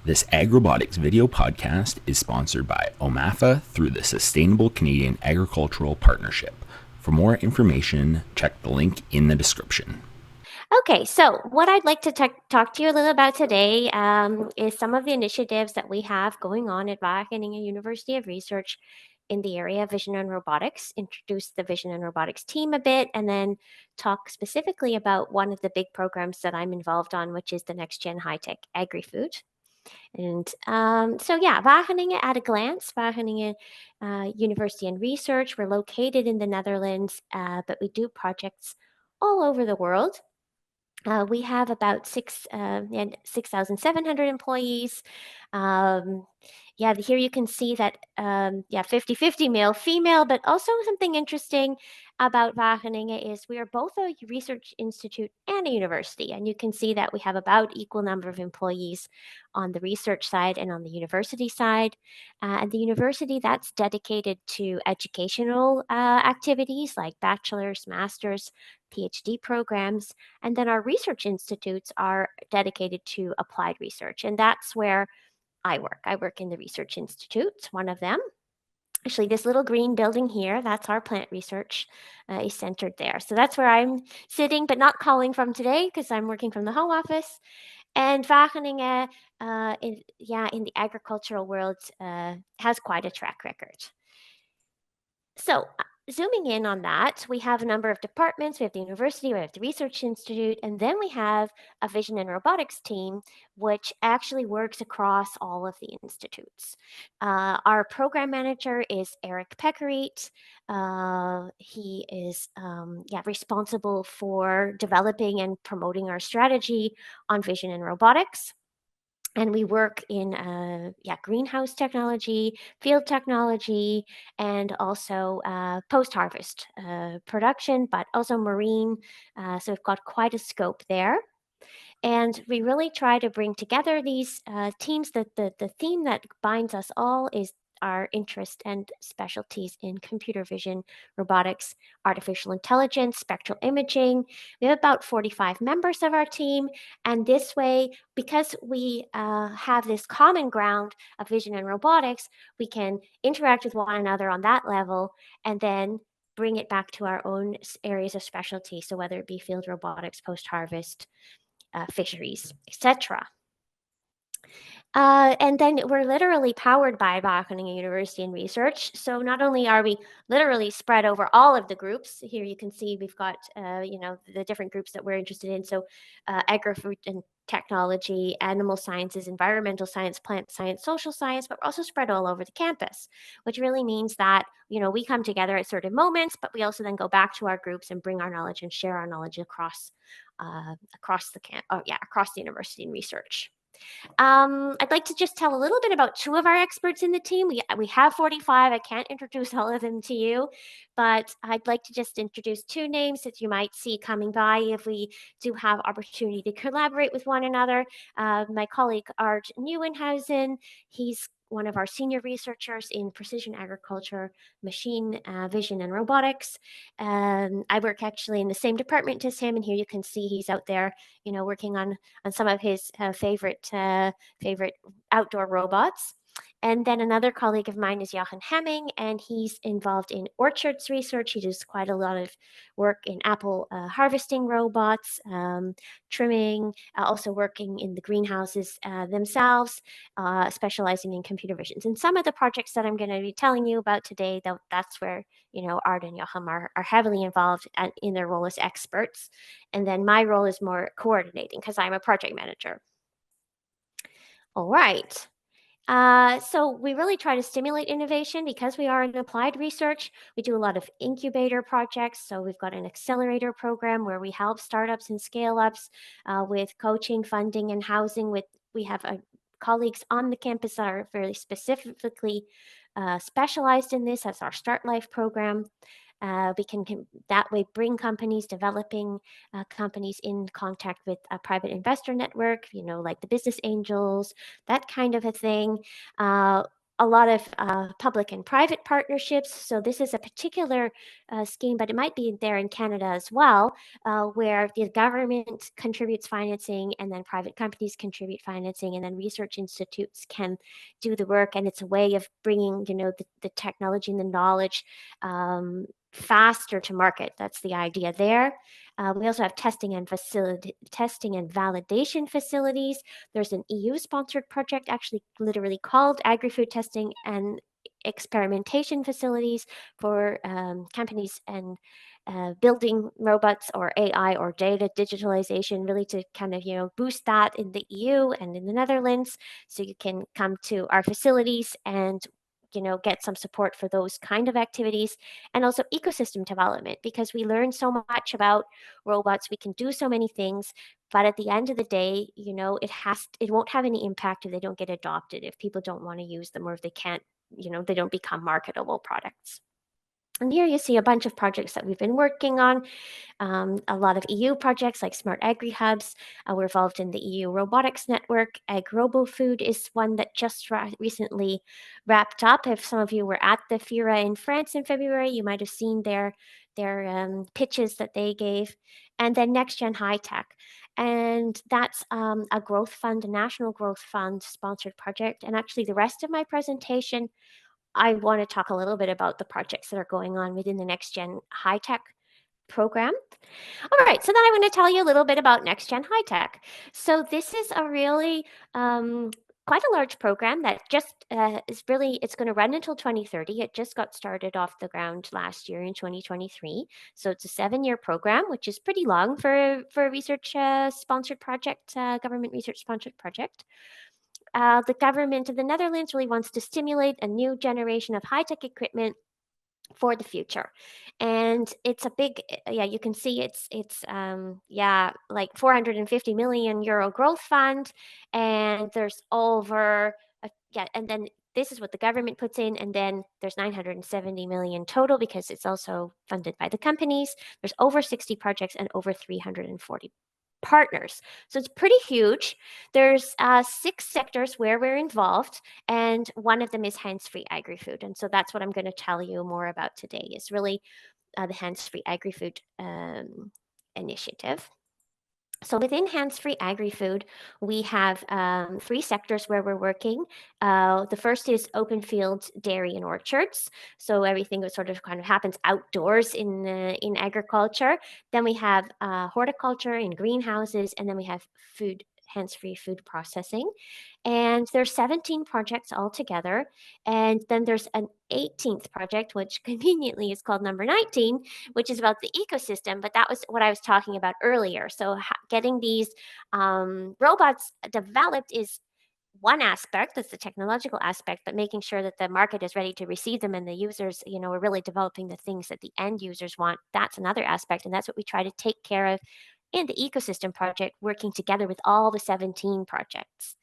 This AgRobotics video podcast is sponsored by OMAFA through the Sustainable Canadian Agricultural Partnership. For more information, check the link in the description. Okay, so what I'd like to talk to you a little about today is some of the initiatives that we have going on at Wageningen University of Research in the area of vision and robotics, introduce the vision and robotics team a bit, and then talk specifically about one of the big programs that I'm involved on, which is the NXTGEN Hightech Agrifood. And Wageningen at a glance, Wageningen University and Research. We're located in the Netherlands, but we do projects all over the world. We have about 6,700 employees. Here you can see that, 50-50 male, female, but also something interesting about Wageningen is we are both a research institute and a university. And you can see that we have about equal number of employees on the research side and on the university side. And the university, that's dedicated to educational activities like bachelor's, master's, PhD programs. And then our research institutes are dedicated to applied research. And that's where I work. I work in the Research Institute, one of them. Actually, this little green building here, that's our plant research is centered there. So that's where I'm sitting, but not calling from today because I'm working from the home office. And Wageningen, in the agricultural world, has quite a track record. So, zooming in on that, we have a number of departments. We have the university, we have the research institute, and then we have a vision and robotics team, which actually works across all of the institutes. Our program manager is Eric Peckeriet. He is responsible for developing and promoting our strategy on vision and robotics. And we work in greenhouse technology, field technology, and also post-harvest production, but also marine. So we've got quite a scope there. And we really try to bring together these teams. The theme that binds us all is our interest and specialties in computer vision, robotics, artificial intelligence, spectral imaging. We have about 45 members of our team. And this way, because we have this common ground of vision and robotics, we can interact with one another on that level and then bring it back to our own areas of specialty. So whether it be field robotics, post-harvest, fisheries, etc. And then we're literally powered by Wageningen University and Research. So not only are we literally spread over all of the groups, here you can see we've got, the different groups that we're interested in. So agri-food and technology, animal sciences, environmental science, plant science, social science, but we're also spread all over the campus, which really means that, we come together at certain moments, but we also then go back to our groups and bring our knowledge and share our knowledge across across the university and research. I'd like to just tell a little bit about two of our experts in the team. We have 45. I can't introduce all of them to you, but I'd like to just introduce two names that you might see coming by if we do have opportunity to collaborate with one another. My colleague Art Neuenhausen, he's one of our senior researchers in precision agriculture, machine vision, and robotics. I work actually in the same department as him, and here you can see he's out there, working on some of his favorite outdoor robots. And then another colleague of mine is Jochen Hemming, and he's involved in orchards research. He does quite a lot of work in apple harvesting robots, trimming, also working in the greenhouses themselves, specializing in computer visions. And some of the projects that I'm going to be telling you about today, that's where, Art and Jochen are heavily involved in their role as experts. And then my role is more coordinating because I'm a project manager. All right. So we really try to stimulate innovation because we are in applied research. We do a lot of incubator projects. So we've got an accelerator program where we help startups and scale-ups with coaching, funding, and housing. We have colleagues on the campus that are very specifically specialized in this. That's our Start Life program. We can that way bring companies, developing companies in contact with a private investor network, like the business angels, that kind of a thing. a lot of public and private partnerships. So this is a particular scheme, but it might be there in Canada as well, where the government contributes financing and then private companies contribute financing and then research institutes can do the work. And it's a way of bringing, the technology and the knowledge faster to market. That's the idea there. We also have testing and validation facilities. There's an EU-sponsored project, actually literally called Agri-Food Testing and Experimentation Facilities for companies and building robots or AI or data digitalization, really to kind of boost that in the EU and in the Netherlands. So you can come to our facilities and get some support for those kind of activities, and also ecosystem development, because we learn so much about robots. We can do so many things, but at the end of the day, it won't have any impact if they don't get adopted, if people don't want to use them, or if they can't, they don't become marketable products. And here you see a bunch of projects that we've been working on. A lot of EU projects like Smart Agri Hubs. We're involved in the EU Robotics Network. AgRobofood is one that just recently wrapped up. If some of you were at the FIRA in France in February, you might have seen their pitches that they gave. And then NXTGEN Hightech. And that's a growth fund, a national growth fund sponsored project. And actually the rest of my presentation, I want to talk a little bit about the projects that are going on within the NXTGEN Hightech program. All right, so then I want to tell you a little bit about NXTGEN Hightech. So this is a really quite a large program that just it's going to run until 2030. It just got started off the ground last year in 2023. So it's a 7-year program, which is pretty long for a research sponsored project, government research sponsored project. The government of the Netherlands really wants to stimulate a new generation of high-tech equipment for the future. And it's a big, you can see it's like 450 million euro growth fund. And there's over, and then this is what the government puts in. And then there's 970 million total because it's also funded by the companies. There's over 60 projects and over 340 partners. So it's pretty huge. There's 6 sectors where we're involved, and one of them is hands-free agri-food. And so that's what I'm going to tell you more about today, is really the hands-free agri-food initiative. So within hands-free agri-food, we have 3 sectors where we're working. The first is open field dairy and orchards. So everything that sort of kind of happens outdoors in agriculture. Then we have horticulture in greenhouses, and then we have hands-free food processing. And there's 17 projects altogether. And then there's an 18th project, which conveniently is called number 19, which is about the ecosystem. But that was what I was talking about earlier. So getting these robots developed is one aspect. That's the technological aspect, but making sure that the market is ready to receive them and the users, are really developing the things that the end users want. That's another aspect. And that's what we try to take care of in the ecosystem project, working together with all the 17 projects.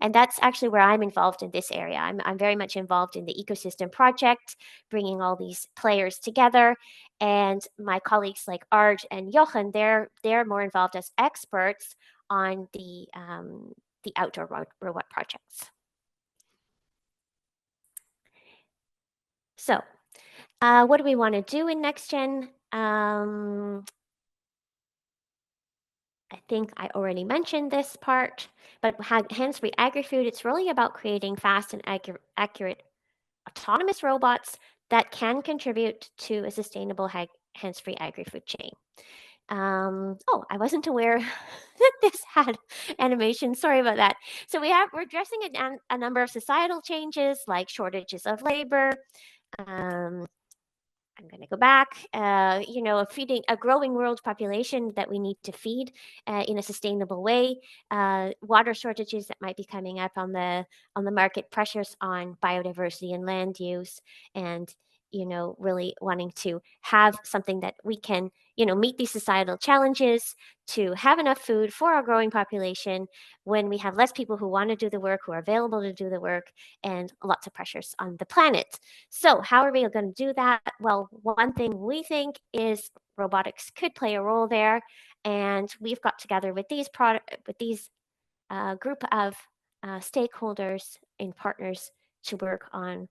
And that's actually where I'm involved in this area. I'm very much involved in the ecosystem project, bringing all these players together. And my colleagues like Art and Jochen, they're more involved as experts on the outdoor robot projects. So what do we want to do in NextGen? I think I already mentioned this part, but hands-free agri-food, it's really about creating fast and accurate autonomous robots that can contribute to a sustainable hands-free agri-food chain. I wasn't aware that this had animation. Sorry about that. So we're addressing a number of societal changes like shortages of labor. I'm going to go back, feeding a growing world population that we need to feed in a sustainable way, water shortages that might be coming up on the market, pressures on biodiversity and land use, and really wanting to have something that we can, meet these societal challenges, to have enough food for our growing population when we have less people who want to do the work, who are available to do the work, and lots of pressures on the planet. So how are we going to do that? Well, one thing we think is robotics could play a role there. And we've got together with these group of stakeholders and partners to work on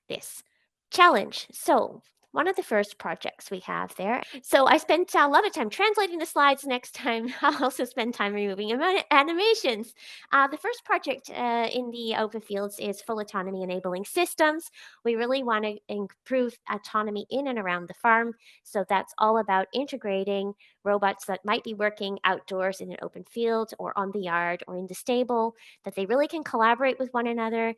this challenge. So one of the first projects we have there. So I spent a lot of time translating the slides. Next time, I'll also spend time removing animations. The first project in the open fields is full autonomy enabling systems. We really want to improve autonomy in and around the farm. So that's all about integrating robots that might be working outdoors in an open field or on the yard or in the stable, that they really can collaborate with one another,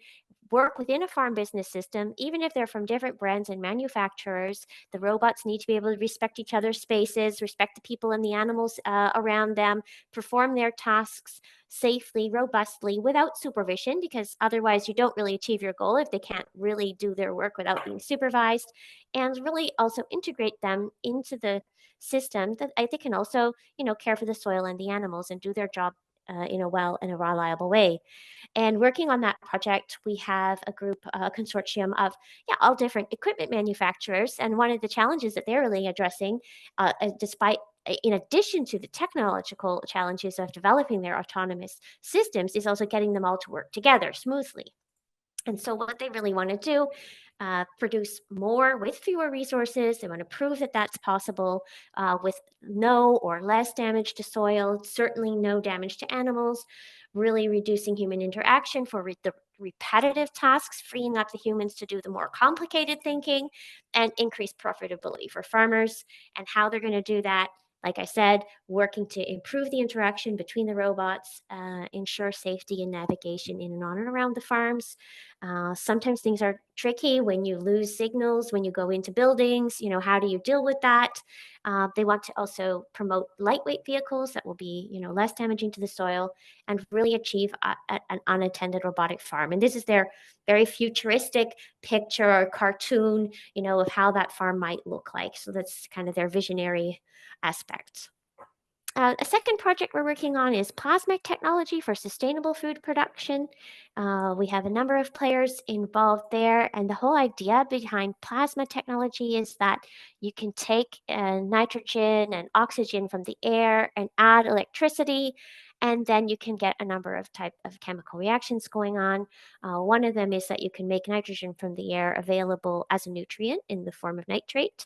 work within a farm business system, even if they're from different brands and manufacturers. The robots need to be able to respect each other's spaces, respect the people and the animals around them, perform their tasks safely, robustly, without supervision, because otherwise you don't really achieve your goal if they can't really do their work without being supervised, and really also integrate them into the system that they can also, care for the soil and the animals and do their job in a reliable way. And working on that project, we have a group, a consortium of all different equipment manufacturers. And one of the challenges that they're really addressing, despite in addition to the technological challenges of developing their autonomous systems, is also getting them all to work together smoothly. And so, what they really want to do, produce more with fewer resources. They want to prove that that's possible with no or less damage to soil, certainly no damage to animals, really reducing human interaction for the repetitive tasks, freeing up the humans to do the more complicated thinking, and increase profitability for farmers. And how they're going to do that, like I said, working to improve the interaction between the robots, ensure safety and navigation in and on and around the farms. Sometimes things are tricky when you lose signals, when you go into buildings, how do you deal with that? They want to also promote lightweight vehicles that will be, less damaging to the soil and really achieve an unattended robotic farm. And this is their very futuristic picture or cartoon, of how that farm might look like. So that's kind of their visionary aspects. A second project we're working on is plasma technology for sustainable food production. We have a number of players involved there, and the whole idea behind plasma technology is that you can take nitrogen and oxygen from the air and add electricity, and then you can get a number of type of chemical reactions going on. One of them is that you can make nitrogen from the air available as a nutrient in the form of nitrate,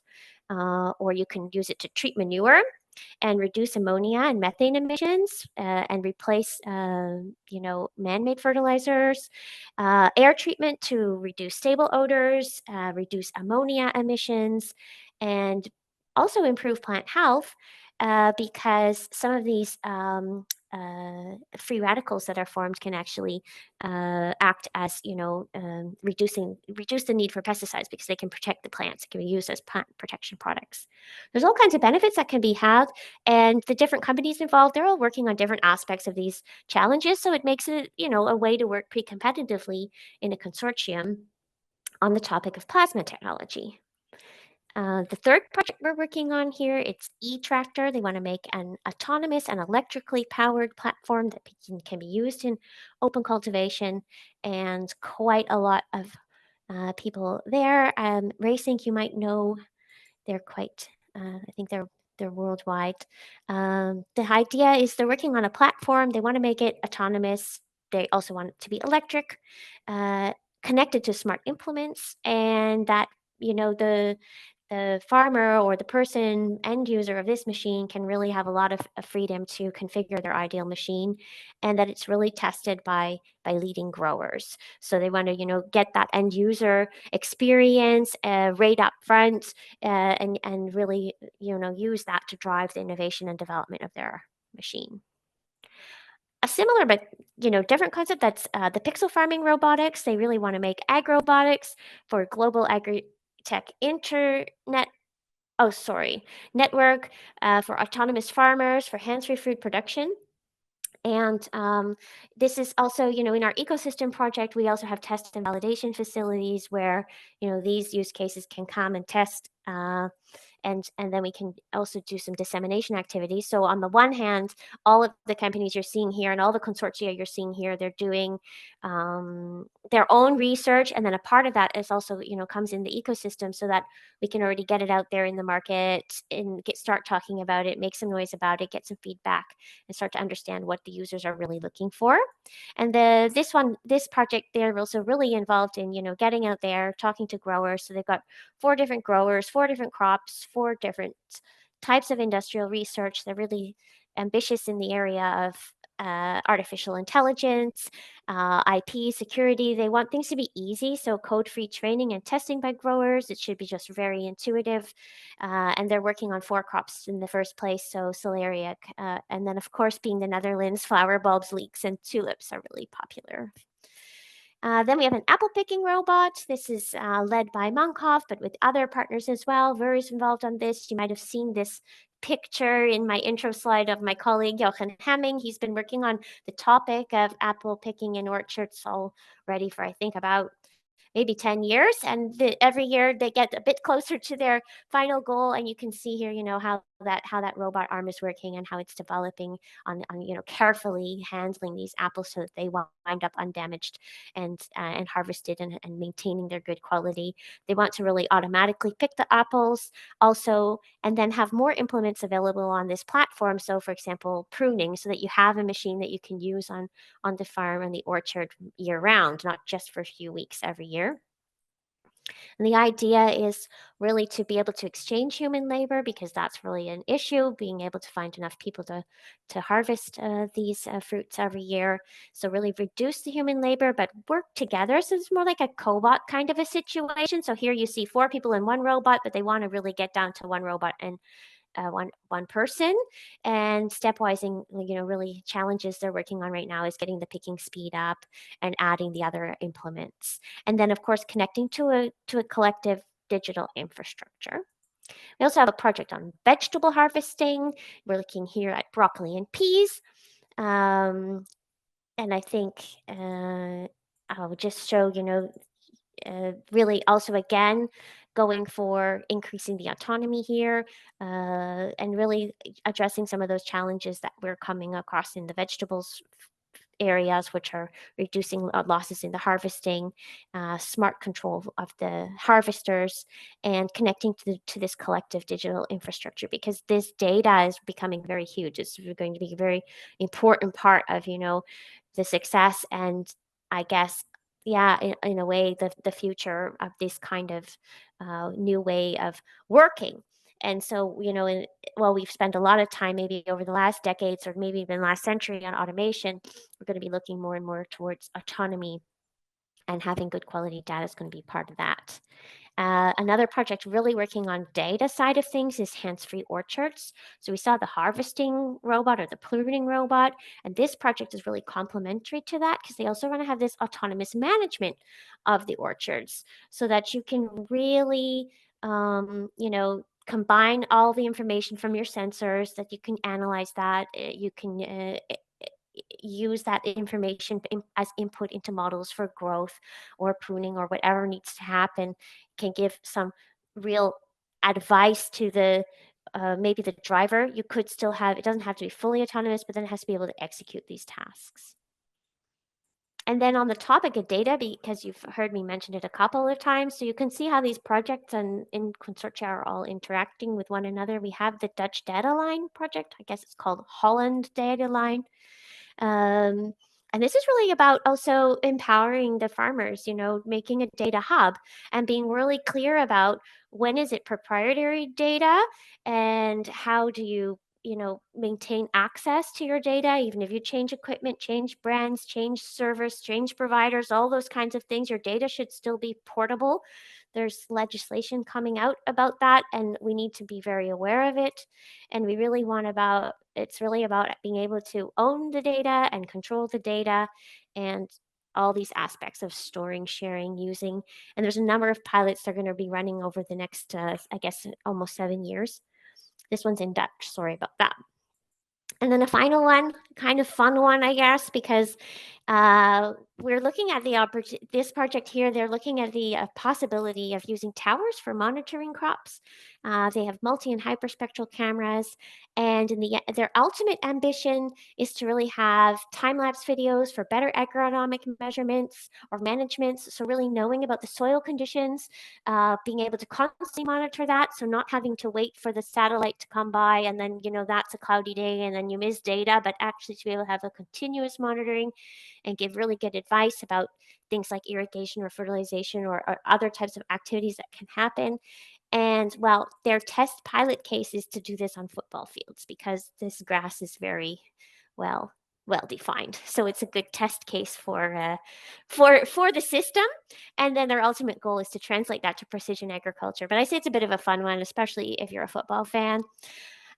or you can use it to treat manure and reduce ammonia and methane emissions, and replace, man-made fertilizers, air treatment to reduce stable odors, reduce ammonia emissions, and also improve plant health, because some of these free radicals that are formed can actually act as, reduce the need for pesticides because they can protect the plants. It can be used as plant protection products. There's all kinds of benefits that can be had, and the different companies involved, they're all working on different aspects of these challenges. So it makes it, a way to work pretty competitively in a consortium on the topic of plasma technology. The third project we're working on here, it's e-tractor. They want to make an autonomous and electrically powered platform that can be used in open cultivation, and quite a lot of people there. Racing, you might know, they're quite, I think they're worldwide. The idea is they're working on a platform. They want to make it autonomous. They also want it to be electric, uh, connected to smart implements, and that, the farmer or the person end user of this machine can really have a lot of freedom to configure their ideal machine, and that it's really tested by leading growers. So they want to, get that end user experience right up front, and really, use that to drive the innovation and development of their machine. A similar but, different concept, that's the pixel farming robotics. They really want to make AgRobotics for global agri-tech internet. Oh, sorry, network for autonomous farmers for hands-free food production. And this is also, in our ecosystem project, we also have test and validation facilities where, these use cases can come and test and then we can also do some dissemination activities. So on the one hand, all of the companies you're seeing here and all the consortia you're seeing here, they're doing their own research, and then a part of that is also, comes in the ecosystem, so that we can already get it out there in the market and start talking about it, make some noise about it, get some feedback, and start to understand what the users are really looking for. And this project, they're also really involved in, getting out there, talking to growers. So they've got 4 different growers, 4 different crops, 4 different types of industrial research. They're really ambitious in the area of artificial intelligence, IP security. They want things to be easy, so code-free training and testing by growers. It should be just very intuitive, and they're working on 4 crops in the first place, so celeriac, and then of course, being the Netherlands, flower bulbs, leeks, and tulips are really popular. Then we have an apple picking robot. This is led by Munkhoff, but with other partners as well. Veri's involved on this. You might have seen this picture in my intro slide of my colleague Jochen Hemming. He's been working on the topic of apple picking in orchards already for, I think, about maybe 10 years. And every year they get a bit closer to their final goal. And you can see here, how that robot arm is working and how it's developing on carefully handling these apples so that they wind up undamaged and harvested and maintaining their good quality. They want to really automatically pick the apples also, and then have more implements available on this platform. So for example, pruning, so that you have a machine that you can use on the farm and the orchard year round, not just for a few weeks every year. And the idea is really to be able to exchange human labor, because that's really an issue, being able to find enough people to harvest these fruits every year. So really reduce the human labor, but work together. So it's more like a cobot kind of a situation. So here you see 4 people in one robot, but they want to really get down to one robot and one person. And stepwise, really challenges they're working on right now is getting the picking speed up and adding the other implements, and then of course connecting to a collective digital infrastructure. We also have a project on vegetable harvesting. We're looking here at broccoli and peas, and I think I'll just show really also again going for increasing the autonomy here, and really addressing some of those challenges that we're coming across in the vegetables areas, which are reducing losses in the harvesting, smart control of the harvesters, and connecting to this collective digital infrastructure, because this data is becoming very huge. It's going to be a very important part of the success, and I guess in a way the future of this kind of new way of working. And so, we've spent a lot of time maybe over the last decades or maybe even last century on automation, we're going to be looking more and more towards autonomy, and having good quality data is going to be part of that. Another project really working on data side of things is hands-free orchards. So we saw the harvesting robot or the pruning robot, and this project is really complementary to that, because they also want to have this autonomous management of the orchards, so that you can really, combine all the information from your sensors, that you can analyze that, you can use that information as input into models for growth or pruning or whatever needs to happen, can give some real advice to the maybe the driver. You could still have, it doesn't have to be fully autonomous, but then it has to be able to execute these tasks. And then on the topic of data, because you've heard me mention it a couple of times, so you can see how these projects and in consortia are all interacting with one another. We have the Dutch Data Line project. I guess it's called Holland Data Line. And this is really about also empowering the farmers, making a data hub and being really clear about when is it proprietary data, and how do you, maintain access to your data. Even if you change equipment, change brands, change servers, change providers, all those kinds of things, your data should still be portable. There's legislation coming out about that, and we need to be very aware of it. And we really it's really about being able to own the data and control the data, and all these aspects of storing, sharing, using. And there's a number of pilots that are going to be running over the next, I guess, almost 7 years. This one's in Dutch, sorry about that. And then a final one, kind of fun one, I guess, because We're looking at this project here. They're looking at the possibility of using towers for monitoring crops. They have multi and hyperspectral cameras, and their ultimate ambition is to really have time-lapse videos for better agronomic measurements or managements. So really knowing about the soil conditions, being able to constantly monitor that. So not having to wait for the satellite to come by and then, that's a cloudy day and then you miss data, but actually to be able to have a continuous monitoring and give really good advice about things like irrigation or fertilization or other types of activities that can happen. And well, their test pilot case is to do this on football fields because this grass is very well defined. So it's a good test case for the system. And then their ultimate goal is to translate that to precision agriculture. But I say it's a bit of a fun one, especially if you're a football fan.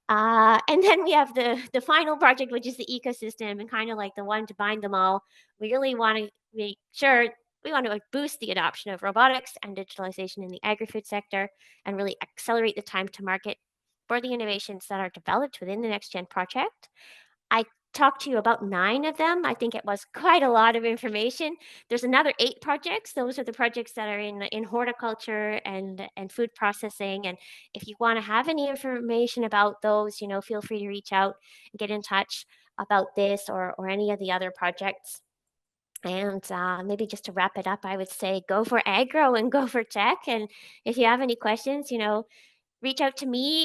And then we have the final project, which is the ecosystem, and kind of like the one to bind them all. We really want to make sure we want to boost the adoption of robotics and digitalization in the agri-food sector, and really accelerate the time to market for the innovations that are developed within the NXTGEN project. I talked to you about 9 of them. I think it was quite a lot of information. There's another 8 projects. Those are the projects that are in horticulture and food processing. And if you want to have any information about those, feel free to reach out and get in touch about this or any of the other projects. And maybe just to wrap it up, I would say go for agro and go for tech. And if you have any questions, reach out to me